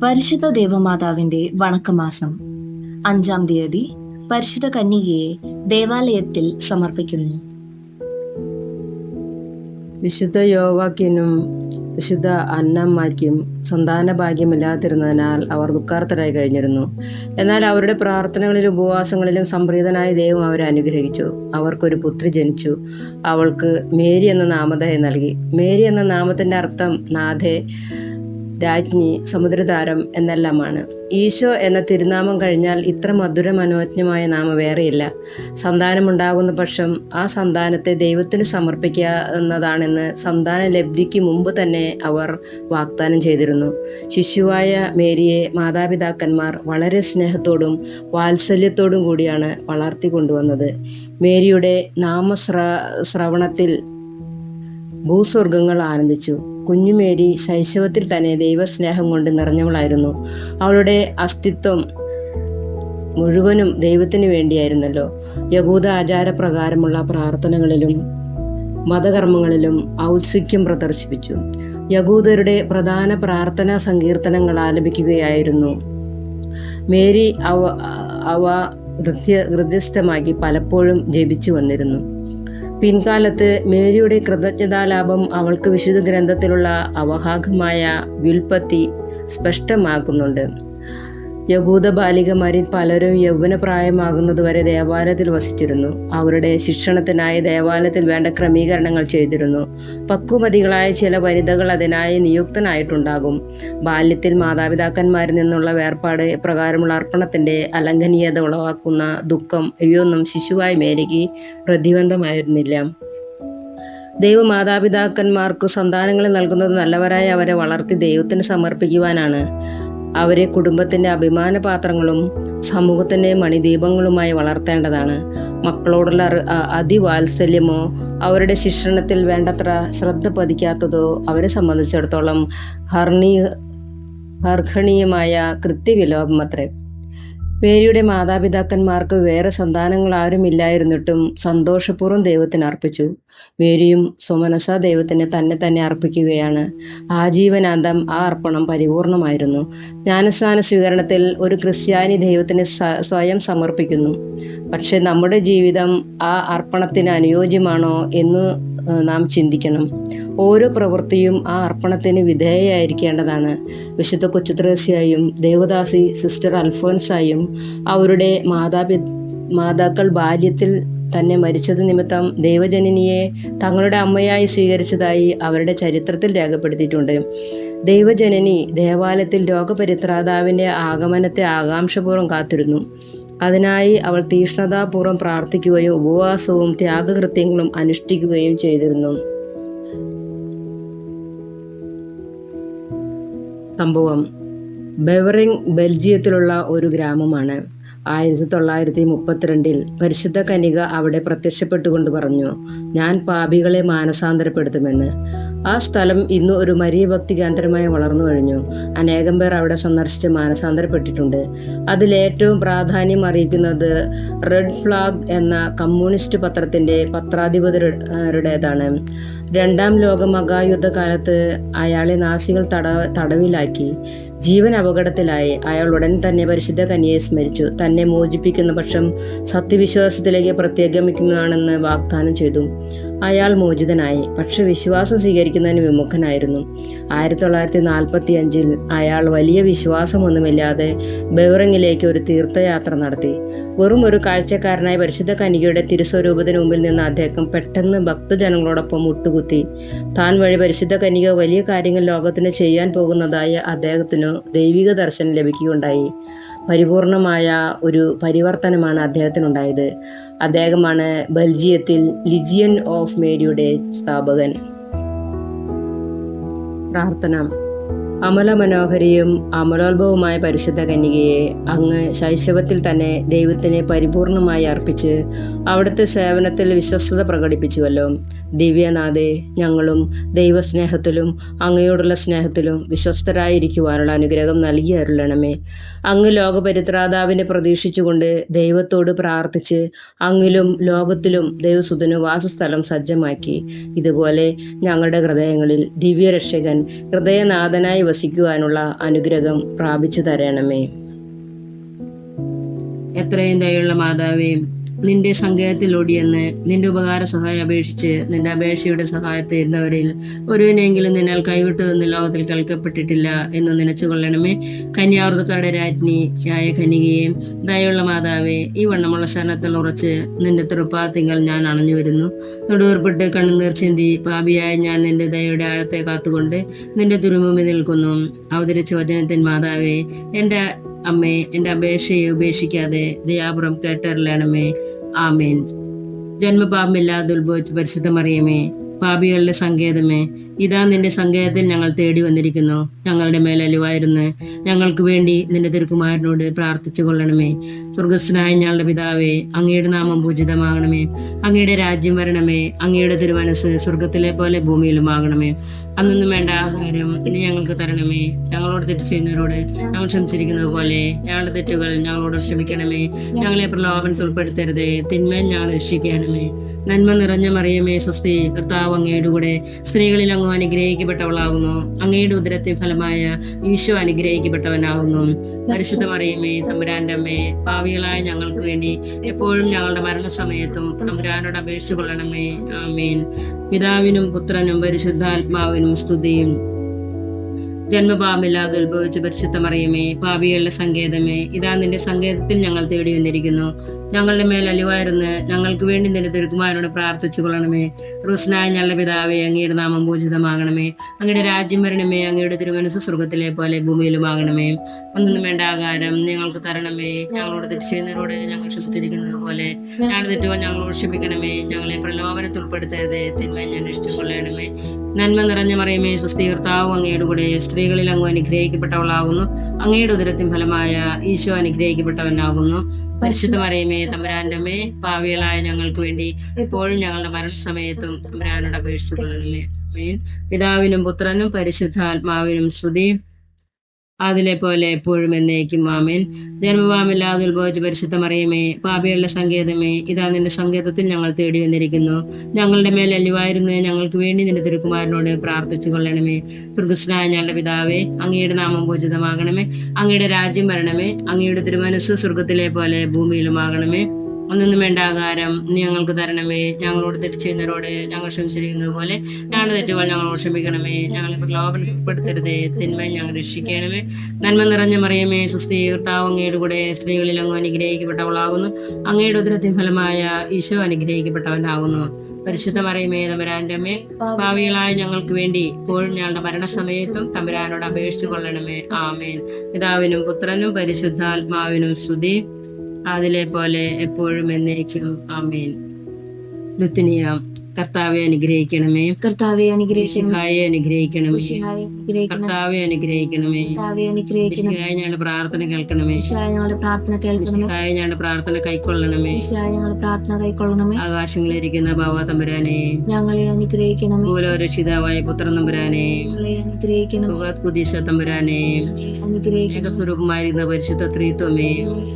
പരിശുദ്ധ ദേവമാതാവിന്റെ വണക്കമാസം 5-ാം തീയതി പരിശുദ്ധ കന്യകയെ ദേവാലയത്തിൽ സമർപ്പിക്കുന്നു. വിശുദ്ധ യോവാക്കിനും വിശുദ്ധ അന്നമ്മയ്ക്കും സന്താന ഭാഗ്യമില്ലാതിരുന്നതിനാൽ അവർ ദുഃഖാർത്തരായി കഴിഞ്ഞിരുന്നു. എന്നാൽ അവരുടെ പ്രാർത്ഥനകളിലും ഉപവാസങ്ങളിലും സംപ്രീതനായ ദൈവം അവരെ അനുഗ്രഹിച്ചു. അവർക്കൊരു പുത്രി ജനിച്ചു. അവൾക്ക് മേരി എന്ന നാമധേയം നൽകി. മേരി എന്ന നാമത്തിന്റെ അർത്ഥം നാഥേ, രാജ്ഞി, സമുദ്രതാരം എന്നെല്ലാമാണ്. ഈശോ എന്ന തിരുനാമം കഴിഞ്ഞാൽ ഇത്ര മധുര മനോജ്ഞമായ നാമം വേറെയില്ല. സന്താനമുണ്ടാകുന്ന പക്ഷം ആ സന്താനത്തെ ദൈവത്തിന് സമർപ്പിക്കുക എന്നതാണെന്ന് സന്താന ലബ്ധിക്ക് മുമ്പ് തന്നെ അവർ വാഗ്ദാനം ചെയ്തിരുന്നു. ശിശുവായ മേരിയെ മാതാപിതാക്കന്മാർ വളരെ സ്നേഹത്തോടും വാത്സല്യത്തോടും കൂടിയാണ് വളർത്തിക്കൊണ്ടുവന്നത്. മേരിയുടെ നാമശ്രവണത്തിൽ ഭൂസ്വർഗങ്ങൾ ആനന്ദിച്ചു. കുഞ്ഞുമേരി ശൈശവത്തിൽ തന്നെ ദൈവസ്നേഹം കൊണ്ട് നിറഞ്ഞവളായിരുന്നു. അവളുടെ അസ്തിത്വം മുഴുവനും ദൈവത്തിന് വേണ്ടിയായിരുന്നല്ലോ. യഹൂദ ആചാരപ്രകാരമുള്ള പ്രാർത്ഥനകളിലും മതകർമ്മങ്ങളിലും ഔത്സുക്യം പ്രദർശിപ്പിച്ചു. യഹൂദരുടെ പ്രധാന പ്രാർത്ഥനാ സങ്കീർത്തനങ്ങൾ ആലപിക്കുകയായിരുന്നു. മേരി അവ ഹൃദ്യസ്ഥമാക്കി പലപ്പോഴും ജപിച്ചു വന്നിരുന്നു. പിൻകാലത്ത് മേരിയുടെ കൃതജ്ഞതാലാപം അവൾക്ക് വിശുദ്ധ ഗ്രന്ഥത്തിലുള്ള അവഹാകമായ വ്യുൽപ്പത്തി സ്പഷ്ടമാക്കുന്നുണ്ട്. യഹൂദ ബാലികമാരിൽ പലരും യൗവനപ്രായമാകുന്നതുവരെ ദേവാലയത്തിൽ വസിച്ചിരുന്നു. അവരുടെ ശിക്ഷണത്തിനായി ദേവാലയത്തിൽ വേണ്ട ക്രമീകരണങ്ങൾ ചെയ്തിരുന്നു. പക്വമതികളായ ചില വനിതകൾ അതിനായി നിയുക്തനായിട്ടുണ്ടാകും. ബാല്യത്തിൽ മാതാപിതാക്കന്മാരിൽ നിന്നുള്ള വേർപാട്, പ്രകാരമുള്ള അർപ്പണത്തിന്റെ അലംഘനീയത ഉളവാക്കുന്ന ദുഃഖം ഇവയൊന്നും ശിശുവായ മേരിക്ക് പ്രതിബന്ധമായിരുന്നില്ല. ദൈവമാതാപിതാക്കന്മാർക്ക് സന്താനങ്ങളെ നൽകുന്നത് നല്ലവരായി അവരെ വളർത്തി ദൈവത്തിന് സമർപ്പിക്കുവാനാണ്. അവരെ കുടുംബത്തിന്റെ അഭിമാനപാത്രങ്ങളും സമൂഹത്തിന്റെ മണിദീപങ്ങളുമായി വളർത്തേണ്ടതാണ്. മക്കളോടുള്ള അതിവാത്സല്യമോ അവരുടെ ശിക്ഷണത്തിൽ വേണ്ടത്ര ശ്രദ്ധ പതിക്കാത്തതോ അവരെ സംബന്ധിച്ചിടത്തോളം ഹർഹണീയമായ കൃത്യവിലോപമത്രേ. മേരിയുടെ മാതാപിതാക്കന്മാർക്ക് വേറെ സന്താനങ്ങൾ ആരുമില്ലായിരുന്നിട്ടും സന്തോഷപൂർവ്വം ദൈവത്തിന് അർപ്പിച്ചു. മേരിയും സ്വമനസാ ദൈവത്തിന് തന്നെ അർപ്പിക്കുകയാണ്. ആജീവനാന്തം ആ അർപ്പണം പരിപൂർണമായിരുന്നു. ജ്ഞാനസ്നാന സ്വീകരണത്തിൽ ഒരു ക്രിസ്ത്യാനി ദൈവത്തിന് സ്വയം സമർപ്പിക്കുന്നു. പക്ഷെ നമ്മുടെ ജീവിതം ആ അർപ്പണത്തിന് അനുയോജ്യമാണോ എന്ന് നാം ചിന്തിക്കണം. ഓരോ പ്രവൃത്തിയും ആ അർപ്പണത്തിന് വിധേയമായിരിക്കേണ്ടതാണ്. വിശുദ്ധ കൊച്ചുത്രേസ്യയും ദേവദാസി സിസ്റ്റർ അൽഫോൻസായും അവരുടെ മാതാക്കൾ ബാല്യത്തിൽ തന്നെ മരിച്ചത് നിമിത്തം ദൈവജനനിയെ തങ്ങളുടെ അമ്മയായി സ്വീകരിച്ചതായി അവരുടെ ചരിത്രത്തിൽ രേഖപ്പെടുത്തിയിട്ടുണ്ട്. ദൈവജനനി ദേവാലയത്തിൽ രോഗപരിത്രാതാവിന്റെ ആഗമനത്തെ ആകാംക്ഷപൂർവ്വം കാത്തിരുന്നു. അതിനായി അവൾ തീക്ഷ്ണതാപൂർവ്വം പ്രാർത്ഥിക്കുകയും ഉപവാസവും ത്യാഗകൃത്യങ്ങളും അനുഷ്ഠിക്കുകയും ചെയ്തിരുന്നു. സംഭവം ബെവറിംഗ് ബെൽജിയത്തിലുള്ള ഒരു ഗ്രാമമാണ്. 1932 പരിശുദ്ധ കന്യക അവിടെ പ്രത്യക്ഷപ്പെട്ടുകൊണ്ട് പറഞ്ഞു, ഞാൻ പാപികളെ മാനസാന്തരപ്പെടുത്തുമെന്ന്. ആ സ്ഥലം ഇന്ന് ഒരു മരിയ ഭക്തി കേന്ദ്രമായി വളർന്നു കഴിഞ്ഞു. അനേകം പേർ അവിടെ സന്ദർശിച്ച് മാനസാന്തരപ്പെട്ടിട്ടുണ്ട്. അതിലേറ്റവും പ്രാധാന്യം അറിയിക്കുന്നത് റെഡ് ഫ്ലാഗ് എന്ന കമ്മ്യൂണിസ്റ്റ് പത്രത്തിന്റെ പത്രാധിപരുടേതാണ്. 2-ാം ലോക മഹായുദ്ധകാലത്ത് അയാളെ നാസികൾ തടവിലാക്കി. ജീവൻ അപകടത്തിലായി. അയാൾ ഉടൻ തന്നെ പരിശുദ്ധ കന്യകയെ സ്മരിച്ചു. തന്നെ മോചിപ്പിക്കുന്ന പക്ഷം സത്യവിശ്വാസത്തിലേക്ക് പ്രത്യേകിക്കുന്നതാണെന്ന് വാഗ്ദാനം ചെയ്തു. അയാൾ മോചിതനായി. പക്ഷെ വിശ്വാസം സ്വീകരിക്കുന്നതിന് വിമുഖനായിരുന്നു. 1945 അയാൾ വലിയ വിശ്വാസമൊന്നുമില്ലാതെ ബെവറിങ്ങിലേക്ക് ഒരു തീർത്ഥയാത്ര നടത്തി. വെറും ഒരു കാഴ്ചക്കാരനായി പരിശുദ്ധ കന്യകയുടെ തിരുസ്വരൂപത്തിന് മുമ്പിൽ നിന്ന് അദ്ദേഹം പെട്ടെന്ന് ഭക്തജനങ്ങളോടൊപ്പം മുട്ടുകുത്തി. താൻ വഴി പരിശുദ്ധ കന്യക വലിയ കാര്യങ്ങൾ ലോകത്തിന് ചെയ്യാൻ പോകുന്നതായി അദ്ദേഹത്തിനു ദൈവിക ദർശനം ലഭിക്കുകയുണ്ടായി. പരിപൂർണമായ ഒരു പരിവർത്തനമാണ് അദ്ദേഹത്തിനുണ്ടായത്. അദ്ദേഹമാണ് ബെൽജിയത്തിൽ ലിജിയൻ ഓഫ് മേരിയുടെ സ്ഥാപകൻ. പ്രാർത്ഥന. അമലമനോഹരിയും അമലോത്ഭവമായ പരിശുദ്ധ കന്യകയെ അങ്ങ് ശൈശവത്തിൽ തന്നെ ദൈവത്തിനെ പരിപൂർണമായി അർപ്പിച്ച് അവിടുത്തെ സേവനത്തിൽ വിശ്വസ്തത പ്രകടിപ്പിച്ചുവല്ലോ. ദിവ്യനാഥേ, ഞങ്ങളും ദൈവസ്നേഹത്തിലും അങ്ങയോടുള്ള സ്നേഹത്തിലും വിശ്വസ്തരായിരിക്കുവാനുള്ള അനുഗ്രഹം നൽകി അരുളണമേ. അങ്ങ് ലോകപരിത്രാതാവിനെ പ്രതീക്ഷിച്ചുകൊണ്ട് ദൈവത്തോട് പ്രാർത്ഥിച്ച് അങ്ങിലും ലോകത്തിലും ദൈവസുതനു വാസസ്ഥലം സജ്ജമാക്കി. ഇതുപോലെ ഞങ്ങളുടെ ഹൃദയങ്ങളിൽ ദിവ്യരക്ഷകൻ ഹൃദയനാഥനായി വസിക്കുവാനുള്ള അനുഗ്രഹം പ്രാപിച്ചു തരണമേ. എത്രയും ദയുള്ള മാതാവേ, നിന്റെ സങ്കേതത്തിൽ ഓടിയെന്ന് നിന്റെ ഉപകാര സഹായം അപേക്ഷിച്ച് നിന്റെ അപേക്ഷയുടെ സഹായത്തെ ഇരുന്നവരിൽ ഒരുവിനെങ്കിലും നിന്നാൽ കൈവിട്ടു എന്ന് ലോകത്തിൽ കേൾക്കപ്പെട്ടിട്ടില്ല എന്ന് നനച്ചുകൊള്ളണമേ. കന്യാവൃതക്കാരുടെ രാജ്ഞിയായ കന്യകയെയും ദയുള്ള മാതാവേ, ഈ വണ്ണമുള്ള ശരണത്തിൽ ഉറച്ച് നിന്റെ തൃപ്പാത്തിങ്കൽ ഞാൻ അണഞ്ഞു വരുന്നു. നെടുവേർപ്പെട്ട് കണ്ണുനീർ ചിന്തി പാപിയായ ഞാൻ നിന്റെ ദയയുടെ ആഴത്തെ കാത്തുകൊണ്ട് നിന്റെ തിരുമുമ്പിൽ നിൽക്കുന്നു. അവതരിച്ച വചനത്തിൻ മാതാവേ, എൻ്റെ അമ്മേ, എൻ്റെ അപേക്ഷയെ ഉപേക്ഷിക്കാതെ ദയാപുറം കേട്ടറിയണമേ. ആമേൻ. ജന്മപാപമില്ലാതെ ഉത്ഭവിച്ച പരിശുദ്ധ മറിയമേ, പാപികളുടെ സങ്കേതമേ, ഇതാ നിന്റെ സങ്കേതത്തിൽ ഞങ്ങൾ തേടി വന്നിരിക്കുന്നു. ഞങ്ങളുടെ മേൽ അലിവായിരുന്നു ഞങ്ങൾക്ക് വേണ്ടി നിന്റെ തിരുക്കുമാരനോട് പ്രാർത്ഥിച്ചു കൊള്ളണമേ. സ്വർഗസ്ഥനായ ഞങ്ങളുടെ പിതാവേ, അങ്ങയുടെ നാമം പൂജിതമാകണമേ. അങ്ങയുടെ രാജ്യം വരണമേ. അങ്ങയുടെ തിരുമനസ് സ്വർഗത്തിലെ പോലെ ഭൂമിയിലുമാകണമേ. അന്നൊന്നും വേണ്ട ആഹാരം ഇനി ഞങ്ങൾക്ക് തരണമേ. ഞങ്ങളോട് തെറ്റ് ചെയ്യുന്നവരോട് ഞങ്ങൾ ക്ഷമിച്ചിരിക്കുന്നത് പോലെ ഞങ്ങളുടെ തെറ്റുകൾ ഞങ്ങളോട് ക്ഷമിക്കണമേ. ഞങ്ങളെ പ്രലോഭനത്തിൽ ഉൾപ്പെടുത്തരുതേ, തിന്മയിൽ ഞങ്ങൾ രക്ഷിക്കണമേ. നന്മ നിറഞ്ഞ മറിയമേ, സ്വസ്തി, കർത്താവ് അങ്ങയുടെ കൂടെ സ്ത്രീകളിൽ അങ്ങ് അനുഗ്രഹിക്കപ്പെട്ടവളാകുന്നു. അങ്ങയുടെ ഉദരത്തിൻ ഫലമായ ഈശോ അനുഗ്രഹിക്കപ്പെട്ടവനാകുന്നു. പരിശുദ്ധ മറിയമേ, തമ്പുരാന്റെ അമ്മേ, പാവികളായ ഞങ്ങൾക്ക് വേണ്ടി എപ്പോഴും ഞങ്ങളുടെ മരണസമയത്തും തമ്പുരാനോട് അപേക്ഷിച്ചു കൊള്ളണമേ. ആമേൻ. പിതാവിനും പുത്രനും പരിശുദ്ധാത്മാവിനും സ്തുതിയും. ജന്മപാപമില്ലാതെ ഉത്ഭവിച്ച പരിശുദ്ധ മറിയമേ, പാപികളുടെ സങ്കേതമേ, ഇതാ നിന്റെ സങ്കേതത്തിൽ ഞങ്ങൾ തേടി വന്നിരിക്കുന്നു. ഞങ്ങളുടെ മേൽ അലിവായിരുന്നു ഞങ്ങൾക്ക് വേണ്ടി നിന്റെ തിരുക്കുമാരനോട് പ്രാർത്ഥിച്ചു കൊള്ളണമേ. ക്രൂശനായ ഞങ്ങളുടെ പിതാവേ, അങ്ങയുടെ നാമം പൂജിതമാകണമേ. അങ്ങയുടെ രാജ്യം വരണമേ. അങ്ങയുടെ തിരുമനസ് സ്വർഗത്തിലെ പോലെ ഭൂമിയിലുമാകണമേ. ഒന്നും വേണ്ട ആഹാരം ഞങ്ങൾക്ക് തരണമേ. ഞങ്ങളോട് തെറ്റ് ചെയ്യുന്നവരോട് ഞങ്ങൾ ക്ഷമിച്ചിരിക്കുന്നത് പോലെ ഞങ്ങളുടെ തെറ്റുകൾ ഞങ്ങളോട് ക്ഷമിക്കണമേ. ഞങ്ങളെ പ്രലോഭനത്തിൽ ഉൾപ്പെടുത്തരുത്, തിന്മ ഞാൻ രക്ഷിച്ചുകൊള്ളണമേ. നന്മ നിറഞ്ഞ മറിയമേ, സ്വസ്തി, കർത്താവ് അങ്ങയുടെ കൂടെ സ്ത്രീകളിൽ അങ്ങ് അനുഗ്രഹിക്കപ്പെട്ടവളാകുന്നു. അങ്ങയുടെ ഉദരത്തിൻ ഫലമായ ഈശോ അനുഗ്രഹിക്കപ്പെട്ടവനാകുന്നു. പരിശുദ്ധ മറിയമേ, തമ്പുരാന്റെ അമ്മേ, പാവികളായ ഞങ്ങൾക്ക് വേണ്ടി എപ്പോഴും ഞങ്ങളുടെ മരണസമയത്തും തമ്പുരാനോട് അപേക്ഷിച്ചു കൊള്ളണമേ. ആമേൻ. പിതാവിനും പുത്രനും പരിശുദ്ധാത്മാവിനും സ്തുതി, അതിലെ പോലെ എപ്പോഴും എന്നേക്കും. ആമേൻ. ജന്മപാപമില്ലാതെ ഉത്ഭവിച്ച പരിശുദ്ധ മറിയമേ, പാപികളുടെ സങ്കേതമേ, ഇതാ നിന്റെ സങ്കേതത്തിൽ ഞങ്ങൾ തേടി വന്നിരിക്കുന്നു. ഞങ്ങളുടെ മേൽ അലിവായിരുന്നു ഞങ്ങൾക്ക് വേണ്ടി നിന്റെ തിരുക്കുമാരനോട് പ്രാർത്ഥിച്ചു കൊള്ളണമേ. സ്വർഗസ്ഥനായ ഞങ്ങളുടെ പിതാവേ, അങ്ങയുടെ നാമം പൂജിതമാകണമേ. അങ്ങയുടെ രാജ്യം വരണമേ. അങ്ങയുടെ തിരുമനസ് സ്വർഗത്തിലെ പോലെ ഭൂമിയിലുമാകണമേ. ഒന്നും വേണ്ട ആഹാരം ഞങ്ങൾക്ക് തരണമേ. ഞങ്ങളോട് തെറ്റ് ചെയ്യുന്നവരോട് ഞങ്ങൾ ക്ഷമിച്ചിരിക്കുന്നത് പോലെ ഞങ്ങളുടെ തെറ്റുകൾ ഞങ്ങളോട് ക്ഷമിക്കണമേ. ഞങ്ങളെ പ്രലോഭനത്തിൽ ഉൾപ്പെടുത്തരുതേ, തിന്മയിൽ ഞങ്ങൾ രക്ഷിക്കണമേ. നന്മ നിറഞ്ഞ മറിയമേ, സ്വസ്തി, കർത്താവ് അങ്ങയുടെ കൂടെ സ്ത്രീകളിൽ അങ്ങ് അനുഗ്രഹിക്കപ്പെട്ടവളാകുന്നു. അങ്ങയുടെ ഉദരത്തിൻ ഫലമായ ഈശോ അനുഗ്രഹിക്കപ്പെട്ടവനാകുന്നു. പരിശുദ്ധ മറിയമേ, തമ്പുരാന്റെ അമ്മേ, പാവികളായ ഞങ്ങൾക്ക് വേണ്ടി ഇപ്പോഴും ഞങ്ങളുടെ മരണസമയത്തും തമ്പുരാനോട് അപേക്ഷിച്ചു കൊള്ളണമേ. ആമേൻ. പിതാവിനും പുത്രനും പരിശുദ്ധാത്മാവിനും സ്തുതി, അതിലെ പോലെ എപ്പോഴും എന്നേക്കും. ആമേൻ. ലുത്തിനിയ. കർത്താവെ അനുഗ്രഹിക്കണമേ. കർത്താവെ അനുഗ്രഹിക്കണമേ. അനുഗ്രഹിക്കണമേ. കർത്താവെ അനുഗ്രഹിക്കണമേ. ഞങ്ങളുടെ പ്രാർത്ഥന കേൾക്കണമേ. ഞങ്ങളുടെ പ്രാർത്ഥന കേൾക്കണമേ. ഞങ്ങളുടെ പ്രാർത്ഥന കൈക്കൊള്ളണമേ. ഞങ്ങളുടെ പ്രാർത്ഥന കൈക്കൊള്ളണമേ. ആകാശങ്ങളിലിരിക്കുന്ന ബാബ തമ്പുരാനെ, ഞങ്ങളെ അനുഗ്രഹിക്കണമേ. രക്ഷിതാവായ പുത്രൻ തമ്പുരാനെ, ഞങ്ങളെ അനുഗ്രഹിക്കണമേ. കുദീശ തമ്പുരാനെ, അനുഗ്രഹിക്കണമേ. സ്വരൂപമായിരുന്ന പരിശുദ്ധ ത്രിത്വമേ,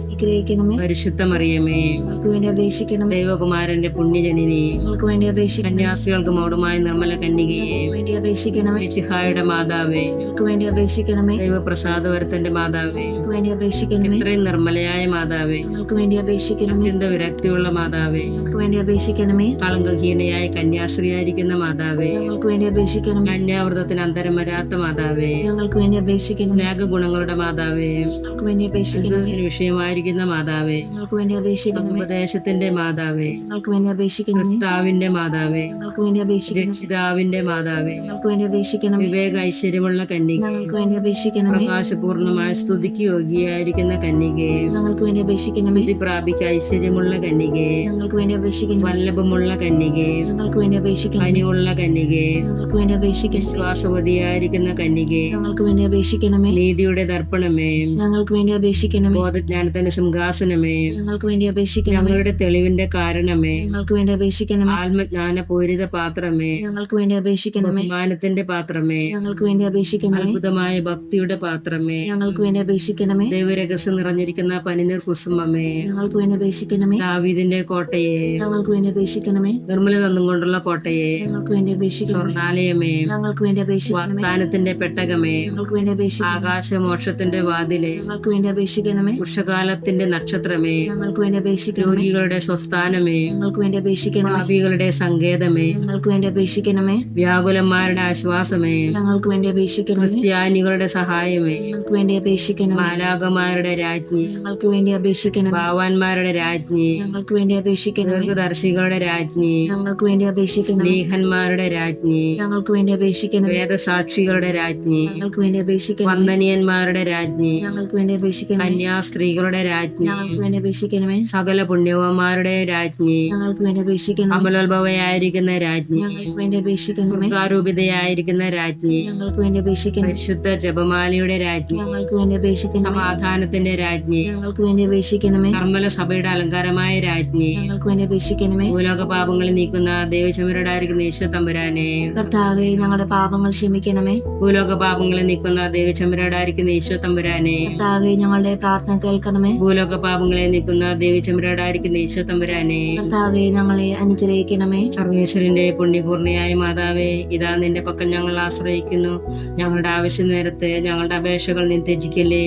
അനുഗ്രഹിക്കണമേ. പരിശുദ്ധ മറിയമേ, ഞങ്ങൾക്ക് വേണ്ടി അപേക്ഷിക്കണമേ. ദൈവകുമാരന്റെ പുണ്യജനനി, ഞങ്ങൾക്ക് വേണ്ടി അപേക്ഷിക്കണമേ. കന്യാസികൾക്ക് മൗഢമായ നിർമ്മല കന്യകയെ, വേണ്ടി അപേക്ഷിക്കണമേ. മിശിഹായുടെ മാതാവേ, ഞങ്ങൾക്ക് വേണ്ടി അപേക്ഷിക്കണമേ. ദൈവപ്രസാദവരത്തിന്റെ മാതാവേ, ഞങ്ങൾക്ക് വേണ്ടി അപേക്ഷിക്കണമേ. ഇത്രയും നിർമ്മലയായ മാതാവേ, ഞങ്ങൾക്ക് വേണ്ടി അപേക്ഷിക്കണമേ. അത്യന്ത വിരക്തിയുള്ള മാതാവേ, ഞങ്ങൾക്ക് വേണ്ടി അപേക്ഷിക്കണമേ. കളങ്കഹീനയായ കന്യാസ്ത്രീയായിരിക്കുന്ന മാതാവേ, ഞങ്ങൾക്ക് വേണ്ടി അപേക്ഷിക്കണമേ. കന്യാവ്രതത്തിന് അന്തരം വരാത്ത മാതാവേ, ഞങ്ങൾക്ക് വേണ്ടി അപേക്ഷിക്കണമേ. ത്യാഗഗുണങ്ങളുടെ മാതാവേ, ഞങ്ങൾക്ക് വേണ്ടി അപേക്ഷിക്കണമേ. വിഷയമായിരിക്കുന്ന മാതാവേ, ഞങ്ങൾക്ക് വേണ്ടി അപേക്ഷിക്കണമേ. ഉപദേശത്തിന്റെ മാതാവേ, ഞങ്ങൾക്ക് വേണ്ടി അപേക്ഷിക്കണമേ. കർത്താവിന്റെ മാതാവേ, ഞങ്ങൾക്ക് വേണ്ടി അപേക്ഷിക്കണമേ. രക്ഷിതാവിന്റെ മാതാവേ, ഞങ്ങൾക്ക് വേണ്ടി അപേക്ഷിക്കണമേ. വിവേക ഐശ്വര്യമുള്ള കന്യക, ഞങ്ങൾക്ക് വേണ്ടി അപേക്ഷിക്കണമേ. പ്രകാശപൂർണമായ സ്തുതിക്ക് യോഗ്യയായിരിക്കുന്ന കന്യകയെ, ഞങ്ങൾക്ക് വേണ്ടി അപേക്ഷിക്കണമേ. ബുദ്ധി പ്രാപിക്ക ഐശ്വര്യമുള്ള കന്യകയെ, ഞങ്ങൾക്ക് വേണ്ടി അപേക്ഷിക്കണമേ. വല്ലഭമുള്ള കന്യകയെ, ഞങ്ങൾക്ക് വേണ്ടി അപേക്ഷിക്കണമേ. കനിയുള്ള കന്യകയെ, ഞങ്ങൾക്ക് വേണ്ടി അപേക്ഷിക്കണമേ. വിശ്വാസവതിയായിരിക്കുന്ന കന്യകയെ, ഞങ്ങൾക്ക് വേണ്ടി അപേക്ഷിക്കണമേ. നീതിയുള്ള നീതിയുടെ ദർപ്പണമേ, ഞങ്ങൾക്ക് വേണ്ടി അപേക്ഷിക്കണമേ. ബോധജ്ഞാനത്തിന്റെ സിംഹാസനമേ, ഞങ്ങൾക്ക് വേണ്ടി അപേക്ഷിക്കണമേ. ഞങ്ങളുടെ തെളിവിന്റെ കാരണമേ, ഞങ്ങൾക്ക് വേണ്ടി അപേക്ഷിക്കണമേ. ആത്മജ്ഞാന പൂരിത പാത്രമേ, ഞങ്ങൾക്ക് വേണ്ടി അപേക്ഷിക്കണമേ. ബഹുമാനത്തിന്റെ പാത്രമേ, ഞങ്ങൾക്ക് വേണ്ടി അപേക്ഷിക്കണമേ. അത്ഭുതമായ ഭക്തിയുടെ പാത്രമേ, ഞങ്ങൾക്ക് വേണ്ടി അപേക്ഷിക്കണമേ. ദൈവരഹസ്യം നിറഞ്ഞിരിക്കുന്ന പനിനീർ കുസുമമേ, ഞങ്ങൾക്ക് വേണ്ടി അപേക്ഷിക്കണമേ. ദാവീദിന്റെ കോട്ടയെ, ഞങ്ങൾക്ക് വേണ്ടി അപേക്ഷിക്കണമേ. നിർമ്മല തന്നും കൊണ്ടുള്ള കോട്ടയെ, ഞങ്ങൾക്ക് വേണ്ടി അപേക്ഷിക്കണമേ. സ്വർണാലയമേ, ഞങ്ങൾക്ക് വേണ്ടി അപേക്ഷിക്കണമേ. വാഗ്ദാനത്തിന്റെ പെട്ടകമേ, ഞങ്ങൾക്ക് വേണ്ടി അപേക്ഷിക്കണമേ. ആകാശമോക്ഷത്തിന്റെ വാതിലെ, ഞങ്ങൾക്ക് വേണ്ടി അപേക്ഷിക്കണമേ. ഉഷകാലത്തിന്റെ നക്ഷത്രമേ, ഞങ്ങൾക്ക് വേണ്ടി അപേക്ഷിക്കണമേ. രോഗികളുടെ സ്വസ്ഥാനമേ, ഞങ്ങൾക്ക് വേണ്ടി അപേക്ഷിക്കണമേ. പാപികളുടെ സങ്കേതമേ, ഞങ്ങൾക്ക് വേണ്ടി അപേക്ഷിക്കണമേ. വ്യാകുലന്മാരുടെ ആശ്വാസമേ, ഞങ്ങൾക്ക് വേണ്ടി അപേക്ഷിക്കണമേ. ക്രിസ്ത്യാനികളുടെ സഹായമേ, ഞങ്ങൾക്ക് വേണ്ടി അപേക്ഷിക്കണമേ. മാലാകമാരുടെ രാജ്ഞി, ഞങ്ങൾക്ക് വേണ്ടി അപേക്ഷിക്കണമേ. ഭാവാന്മാരുടെ രാജ്ഞി, ഞങ്ങൾക്ക് വേണ്ടി അപേക്ഷിക്കണമേ. ദീർഘദർശികളുടെ രാജ്ഞി, ഞങ്ങൾക്ക് വേണ്ടി അപേക്ഷിക്കണമേ. ലീഹന്മാരുടെ രാജ്ഞി, ഞങ്ങൾക്ക് വേണ്ടി അപേക്ഷിക്കണമേ. വേദസാക്ഷികളുടെ രാജ്ഞി, ഞങ്ങൾക്ക് വേണ്ടി അപേക്ഷിക്കണമേ. വന്ദനീയന്മാരുടെ രാജ്ഞി, ഞങ്ങൾക്ക് വേണ്ടി അപേക്ഷിക്കണമേ. കന്യാസ്ത്രീകളുടെ രാജ്ഞി, ഞങ്ങൾക്ക് വേണ്ടി അപേക്ഷിക്കണമേ. സകല പുണ്യവന്മാരുടെ രാജ്ഞി, ഞങ്ങൾക്ക് വേണ്ടി അപേക്ഷിക്കണമേ. അമലോത്ഭവയായിരിക്കുന്ന രാജ്ഞി, ഞങ്ങൾക്ക് വേണ്ടി അപേക്ഷിക്കണമേ. ദുർഗാരൂപിതയായിരിക്കുന്ന രാജ്ഞി, ഞങ്ങൾക്ക് വേണ്ടി അപേക്ഷിക്കണമേ. പരിശുദ്ധ ജപമാലയുടെ രാജ്ഞി, ഞങ്ങൾക്ക് വേണ്ടി അപേക്ഷിക്കണമേ. സമാധാനത്തിന്റെ രാജ്ഞി, ഞങ്ങൾക്ക് വേണ്ടി അപേക്ഷിക്കണമേ. കർമ്മല സഭയുടെ അലങ്കാരമായ രാജ്ഞി, ഞങ്ങൾക്ക് വേണ്ടി അപേക്ഷിക്കണമേ. ഭൂലോക പാപങ്ങളിൽ നീക്കുന്ന ദൈവചമരുടായിരിക്കുന്ന ഈശോ തമ്പുരാനെ, കർത്താവേ, ഞങ്ങളുടെ പാപങ്ങൾ ക്ഷമിക്കണമേ. ഭൂലോക പാപങ്ങളിൽ നീക്കുന്ന ദൈവചമരുടായിരിക്കുന്ന ഈശോ തമ്പുരാനെ, കർത്താവേ, ഞങ്ങളുടെ പ്രാർത്ഥന കേൾക്കണമേ. ഭൂലോക പാപങ്ങളെ നീക്കുന്ന ദൈവചമരുടായിരിക്കുന്ന ഈശോ തമ്പുരാനെ, കർത്താവേ, ഞങ്ങളെ അനുഗ്രഹിക്കണമേ. സർവേശ്വരന്റെ പുണ്യപൂർണിയായ മാതാവേ, ഇതാ നിന്റെ പക്കൽ ഞങ്ങൾ ആശ്രയിക്കുന്നു. ഞങ്ങളുടെ ആവശ്യ നേരത്ത് ഞങ്ങളുടെ അപേക്ഷകൾ നീ ത്യജിക്കല്ലേ.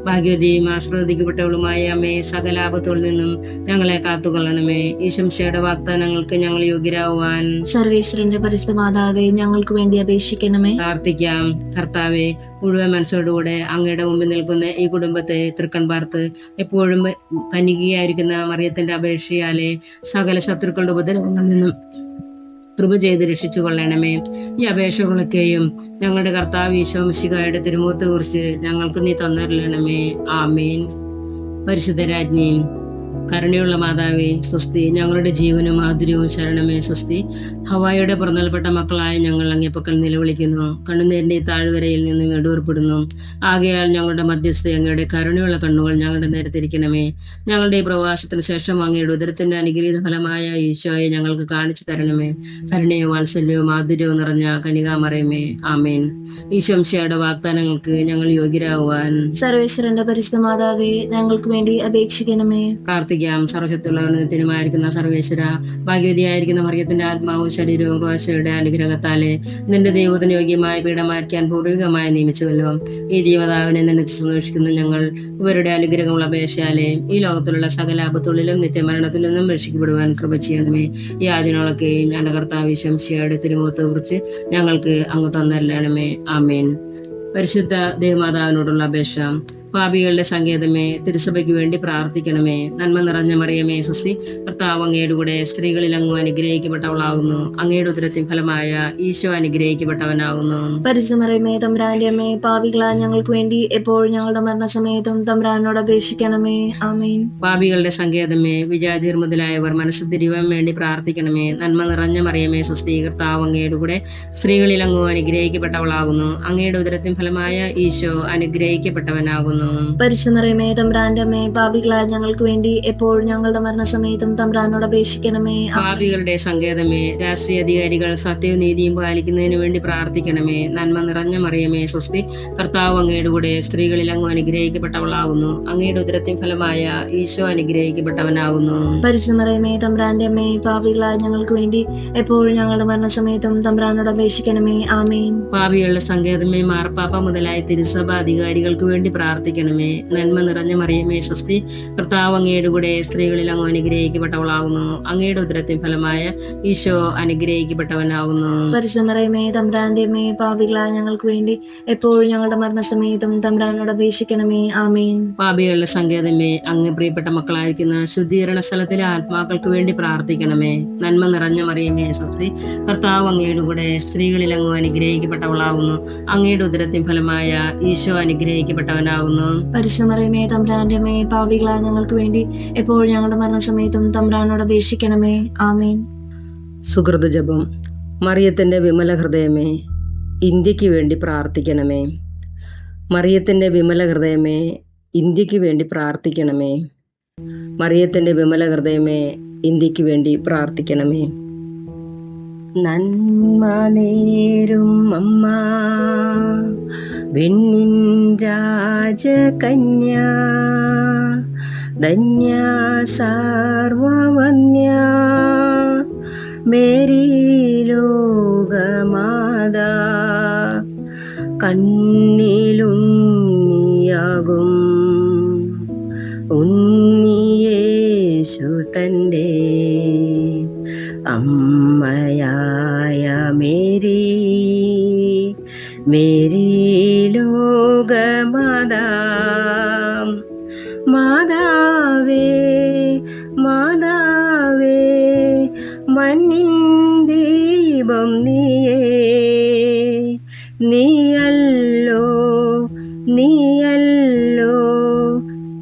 ഭാഗ്യവതിയും ആശ്രവദിക്കപ്പെട്ടവളുമായ അമ്മേ, സകല ആപത്തുകളിൽ നിന്നും ഞങ്ങളെ കാത്തുകൊള്ളണമേ. ഈശംശയുടെ വാഗ്ദാനങ്ങൾക്ക് ഞങ്ങൾ യോഗ്യരാകുവാൻ സർവേശ്വരന്റെ പരിശുദ്ധ മാതാവേ, ഞങ്ങൾക്ക് വേണ്ടി അപേക്ഷിക്കണമേ. പ്രാർത്ഥിക്കാം. കർത്താവെ, മുഴുവൻ മനസ്സോടുകൂടെ അങ്ങയുടെ മുമ്പിൽ നിൽക്കുന്ന ഈ കുടുംബത്തെ തൃക്കൺ പാർത്ത് എപ്പോഴും കന്യകയായിരിക്കുന്ന മറിയത്തിന്റെ അപേക്ഷയാലെ സകല ശത്രുക്കളുടെ ഉപദ്രവങ്ങളിൽ നിന്നും കൃപ ചെയ്ത് രക്ഷിച്ചു കൊള്ളണമേ. ഈ അപേക്ഷകളൊക്കെയും ഞങ്ങളുടെ കർത്താവ് ഈശോ മിശിഹായുടെ തിരുമുഖത്തെ കുറിച്ച് ഞങ്ങൾക്ക് നീ തന്നരുളണമേ. ആമേൻ. പരിശുദ്ധരാജ്ഞി, കരുണയുള്ള മാതാവേ, സ്വസ്തി. ഞങ്ങളുടെ ജീവനും മാധുര്യവും ശരണമേ, സ്വസ്തി. ഹവായുടെ പുറന്തള്ളപ്പെട്ട മക്കളായ ഞങ്ങൾ അങ്ങേപ്പക്കൽ നിലവിളിക്കുന്നു. കണ്ണുനീരിന്റെ ഈ താഴ്വരയിൽ നിന്നും ഇടൂർപ്പെടുന്നു. ആകയാൽ ഞങ്ങളുടെ മധ്യസ്ഥ അങ്ങയുടെ കരുണയുള്ള കണ്ണുകൾ ഞങ്ങളുടെ നേരത്തിരിക്കണമേ. ഞങ്ങളുടെ ഈ പ്രവാസത്തിന് ശേഷം അങ്ങയുടെ ഉദരത്തിന്റെ അനുഗ്രഹീത ഫലമായ ഈശോയെ ഞങ്ങൾക്ക് കാണിച്ചു തരണമേ. കരുണയും വാത്സല്യവും മാധുര്യവും നിറഞ്ഞ കനികാമറിയമേ, ആമേൻ. ഈശോംശയുടെ വാഗ്ദാനങ്ങൾക്ക് ഞങ്ങൾ യോഗ്യരാകുവാൻ സർവേശ്വരന്റെ പരിശുദ്ധ മാതാവേ, ഞങ്ങൾക്ക് വേണ്ടി അപേക്ഷിക്കണമേ. പ്രാർത്ഥിക്കാം. സർവശക്തിയുള്ളവനത്തിനുമായിരിക്കുന്ന സർവേശ്വര, ഭാഗ്യവതിയായിരിക്കുന്ന മറിയത്തിന്റെ ആത്മാവും ശരീരവും ക്രോശയുടെ അനുഗ്രഹത്താലെ നിന്റെ ദൈവത്തിന് യോഗ്യമായ പീഠമാക്കാൻ പൂർവികമായി നിയമിച്ചുവല്ലോ. ഈ ജീവതാവിനെ നിന്നെ സന്തോഷിക്കുന്ന ഞങ്ങൾ ഇവരുടെ അനുഗ്രഹമുള്ള അപേക്ഷയാലെ ഈ ലോകത്തിലുള്ള സകല ആപത്തുള്ളിലും നിത്യമരണത്തിൽ നിന്നും രക്ഷിക്കപ്പെടുവാൻ കൃപ ചെയ്യണമേ. ഈ ആദിനങ്ങളൊക്കെയും ഞങ്ങളുടെ കർത്താവ് ശംശിയുടെ തിരുമുഖത്തെ കുറിച്ച് ഞങ്ങൾക്ക് അങ്ങ് തന്നരണമേ. ആമേൻ. പരിശുദ്ധ ദേവമാതാവിനോടുള്ള അപേക്ഷ. പാപികളുടെ സങ്കേതമേ, തിരുസഭയ്ക്ക് വേണ്ടി പ്രാർത്ഥിക്കണമേ. നന്മ നിറഞ്ഞ മറിയമേ, സ്വസ്തി. കർത്താവ് അങ്ങയുടെ കൂടെ സ്ത്രീകളിൽ അങ്ങ് അനുഗ്രഹിക്കപ്പെട്ടവളാകുന്നു. അങ്ങയുടെ ഉദരത്തിൻ ഫലമായ ഈശോ അനുഗ്രഹിക്കപ്പെട്ടവനാകുന്നു. പരിശുദ്ധ മറിയമേ, തമ്പുരാന്റെ അമ്മേ, പാപികളായ ഞങ്ങൾക്ക് വേണ്ടി എപ്പോഴും ഞങ്ങളുടെ മരണസമയത്തും തമ്പുരാനോട് അപേക്ഷിക്കണമേ. ആമേൻ. പാപികളുടെ സങ്കേതമേ, വിജാതിർ മുതലായവർ മനസ്സ് തിരുവാൻ വേണ്ടി പ്രാർത്ഥിക്കണമേ. നന്മ നിറഞ്ഞ മറിയമേ, സ്വസ്തി. കർത്താവ് അങ്ങയുടെ കൂടെ സ്ത്രീകളിൽ അങ്ങ് അനുഗ്രഹിക്കപ്പെട്ടവളാകുന്നു. അങ്ങയുടെ ഉദരത്തിൻ ഫലമായ ഈശോ അനുഗ്രഹിക്കപ്പെട്ടവനാകുന്നു. പരിശുദ്ധ മറിയമേ, തമ്പുരാന്റെ അമ്മേ, പാപികളായ ഞങ്ങൾക്ക് വേണ്ടി എപ്പോഴും ഞങ്ങളുടെ മരണസമയത്തും തമ്പുരാനോട് അപേക്ഷിക്കണമേ. പാപികളുടെ സങ്കേതമേ, രാഷ്ട്രീയ അധികാരികൾ സത്യവും നീതിയും പാലിക്കുന്നതിന് വേണ്ടി പ്രാർത്ഥിക്കണമേ. നന്മ നിറഞ്ഞ മറിയമേ, സ്വസ്തി. കർത്താവ് അങ്ങയുടെ കൂടെ സ്ത്രീകളിൽ അങ്ങ് അനുഗ്രഹിക്കപ്പെട്ടവളാകുന്നു. അങ്ങയുടെ ഉദരത്തിൻ ഫലമായ ഈശോ അനുഗ്രഹിക്കപ്പെട്ടവനാകുന്നു. പരിശുദ്ധ മറിയമേ, തമ്പുരാന്റെ അമ്മേ, പാപികളായ ഞങ്ങൾക്ക് വേണ്ടി എപ്പോഴും ഞങ്ങളുടെ മരണസമയത്തും തമ്പുരാനോട് അപേക്ഷിക്കണമേ. ആമേൻ. പാപികളുടെ സങ്കേതമേ, മാർപ്പാപ്പ മുതലായ തിരുസഭ അധികാരികൾക്ക് വേണ്ടി പ്രാർത്ഥിക്കണമേ. നന്മ നിറഞ്ഞ മറിയമേ, സ്വസ്തി. കർത്താവ് അങ്ങയുടെ കൂടെ സ്ത്രീകളിൽ അങ്ങ് അനുഗ്രഹിക്കപ്പെട്ടവളാകുന്നു. അങ്ങയുടെ ഉദരത്തിൻ ഫലമായ ഈശോ അനുഗ്രഹിക്കപ്പെട്ടവനാകുന്നു. പരിശുദ്ധ മറിയമേ, തമ്പുരാന്റെ അമ്മേ, പാപികളായ ഞങ്ങൾക്ക് വേണ്ടി എപ്പോഴും ഞങ്ങളുടെ മരണസമയത്തും തമ്പുരാനോട് അപേക്ഷിക്കണമേ. ആമേൻ. പാപികളുടെ സങ്കേതമേ, അങ്ങ് പ്രിയപ്പെട്ട മക്കളായിരിക്കുന്ന ശുദ്ധീകരണ സ്ഥലത്തിലെ ആത്മാക്കൾക്ക് വേണ്ടി പ്രാർത്ഥിക്കണമേ. നന്മ നിറഞ്ഞ മറിയമേ, സ്വസ്തി. കർത്താവ് അങ്ങയുടെ കൂടെ സ്ത്രീകളിൽ അങ്ങ് അനുഗ്രഹിക്കപ്പെട്ടവളാകുന്നു. അങ്ങയുടെ ഉദരത്തിൻ ഫലമായ ഈശോ അനുഗ്രഹിക്കപ്പെട്ടവനാകുന്നു. പരിശുദ്ധ മറിയമേ, തമ്പുരാന്റെ അമ്മേ, പാപികളായ ഞങ്ങൾക്ക് വേണ്ടി എപ്പോഴും ഞങ്ങളുടെ മരണസമയത്തും തമ്പുരാനോട് അപേക്ഷിക്കണമേ. ആമേൻ. സുഹൃത ജപം. മറിയത്തിന്റെ വിമല ഹൃദയമേ, ഇന്ത്യക്ക് വേണ്ടി പ്രാർത്ഥിക്കണമേ. മറിയത്തിൻ്റെ വിമല ഹൃദയമേ, ഇന്ത്യക്ക് വേണ്ടി പ്രാർത്ഥിക്കണമേ. മറിയത്തിൻ്റെ വിമല ഹൃദയമേ, ഇന്ത്യക്ക് വേണ്ടി പ്രാർത്ഥിക്കണമേ. നന്മ നേരും അമ്മ, വെണ്ണിൻ രാജകന്യ, ധന്യ സാർവവന്യ, മേരി ലോകമാതാ, കണ്ണിലുണ്ണിയാകും ഉണ്ണിയേശു തൻ്റെ അമ്മയായ മേരി, മേരി ലോകമാതാ. മാതാവേ മാതാവേ, മണ്ണിൻ ദീപം നീയേ, നീയല്ലോ നീയല്ലോ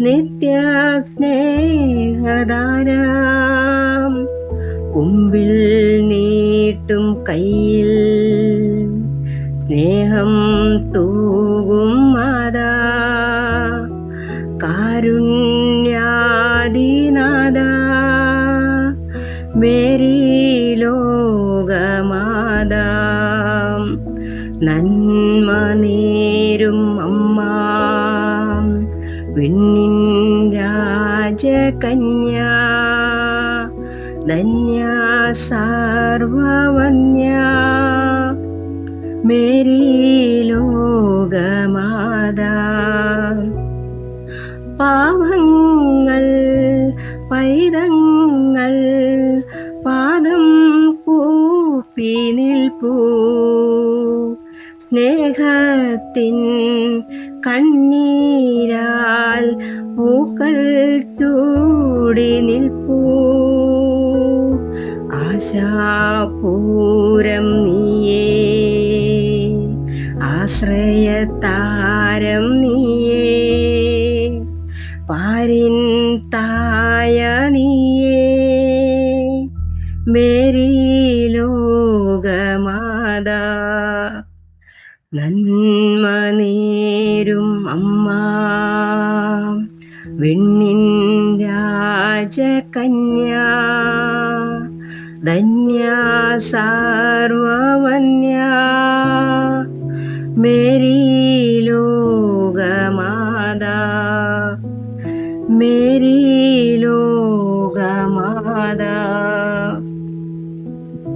നിത്യ സ്നേഹധാരം. കുമ്പിൽ നീട്ടും കയ്യിൽ സ്നേഹം തൂകും മാതാ, കാരുണ്യാദിനാഥ, മേരി ലോകമാതാ. നന്മ നേരും അമ്മ, വെണ്ണിൻ രാജകന്യ, ധന്യ സാർവവന്യ, മേരി ലോകമാതാ. പാവങ്ങൾ പൈതങ്ങൾ പാദം കൂപ്പി നിൽപ്പൂ, സ്നേഹത്തിൻ കണ്ണീരാൽ പൂക്കൾ ചൂടി നിൽപ്പൂ. ആശാപൂരം നീയേ, ആശ്രയതാരം നീയേ, പാരിൻ തായ നീയേ, മേരി ലോകമാതാ. നന്മ നേരും അമ്മ, വെണ്ണിൻ രാജകന്യ, ധന്യ സാർവവന്യ, മേരി ലോകമാതാ, മേരി ലോകമാതാ.